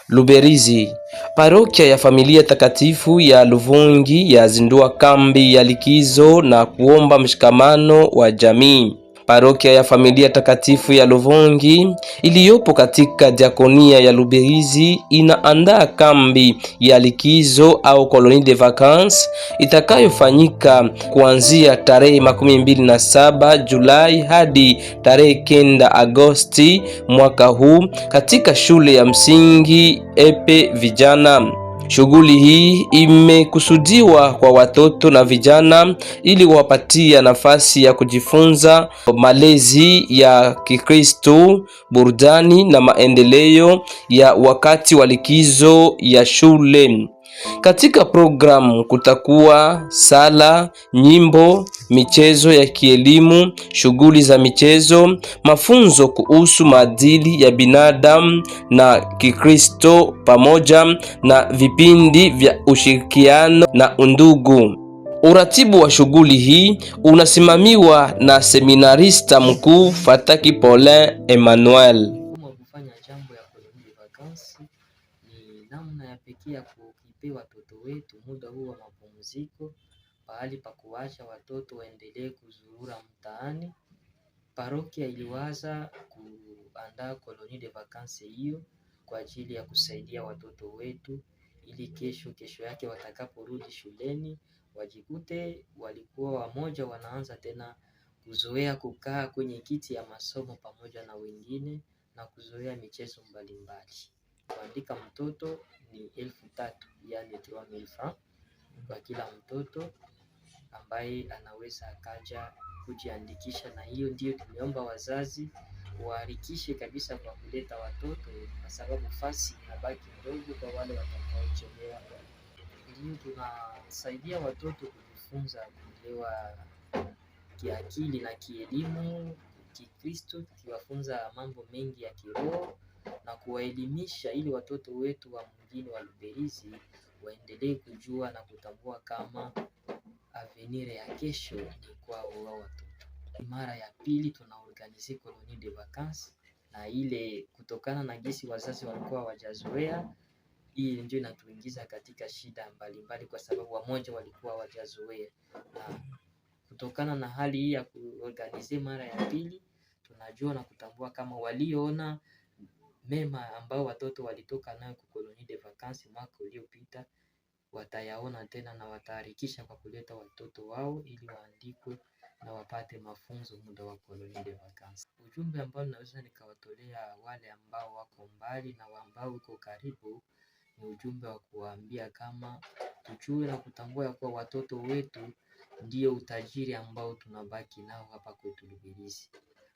Luberizi. Parokia ya Familia Takatifu ya Luvungi yazindua kambi ya likizo na kuomba mshikamano wa jamii. Parokia ya Familia Takatifu ya Luvungi iliyopo katika diakonia ya Luberizi inaandaa kambi ya likizo au colonie de vacances itakayofanyika kuanzia tarehe 27 Julai hadi tarehe 9 Agosti mwaka huu katika shule ya msingi Epe Vijana. Shughuli hii imekusudiwa kwa watoto na vijana ili wapatia nafasi ya kujifunza malezi ya Kikristo, burudani na maendeleo ya wakati wa likizo ya shule. Katika programu kutakuwa sala, nyimbo, michezo ya kielimu, shughuli za michezo, mafunzo kuhusu maadili ya binadamu na Kikristo pamoja na vipindi vya ushirikiano na undugu. Uratibu wa shughuli hii unasimamiwa na seminarista mkuu Fataki Paulin Emmanuel. Kufanya jambo ya colonie de vacances ni namna ya pekee ya kuwapea watoto wetu muda huu wa mapumziko, pahali pa kuacha watoto waendelee kuzurura mtaani. Parokia iliwaza kuandaa colonie de vacances hiyo kwa ajili ya kusaidia watoto wetu ili kesho yake watakaporudi shuleni wajikute walikuwa wamoja wanaanza tena kuzoea kukaa kwenye kiti ya masomo pamoja na wengine na kuzoea michezo mbalimbali. Kuandika mtoto ni 3,000, yani 3,000 francs kwa kila mtoto ambaye anaweza akaja kujiandikisha, na hiyo ndio tumeomba wazazi waharikishe kabisa kwa kuleta watoto, kwa sababu fasi inabaki ndogo kwa wale watakaochelewa. Ndio tunasaidia watoto kujifunza kuelewa kiakili na kielimu Kikristo, tukiwafunza mambo mengi ya kiroho na kuwaelimisha ili watoto wetu wa mjini wa Luberizi waendelee kujua na kutambua kama avenir ya kesho ni kwao wao watoto. Mara ya pili tunaorganize colonie de vacances, na ile kutokana na gisi wazazi walikuwa wajazoea, hii ndio inatuingiza katika shida mbalimbali kwa sababu wamoja walikuwa wajazoea. Na kutokana na hali hii ya kuorganize mara ya pili, tunajua na kutambua kama waliona mema ambao watoto walitoka nayo kwa colonie de vacances mwaka uliopita watayaona tena na wataharikisha kwa kuleta watoto wao ili waandikwe na wapate mafunzo muda wa colonie de vacances. Ujumbe ambao naweza nikawatolea wale ambao wako mbali na ambao uko karibu ni ujumbe wa kuwaambia kama tujue na kutambua ya kuwa watoto wetu ndio utajiri ambao tunabaki nao hapa kwetu Luberizi.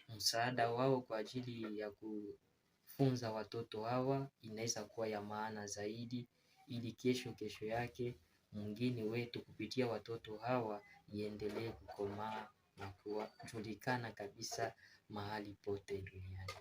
Msaada wao kwa ajili ya kufunza watoto hawa inaweza kuwa ya maana zaidi, ili kesho yake mwingine wetu kupitia watoto hawa iendelee kukomaa na kujulikana kabisa mahali pote duniani.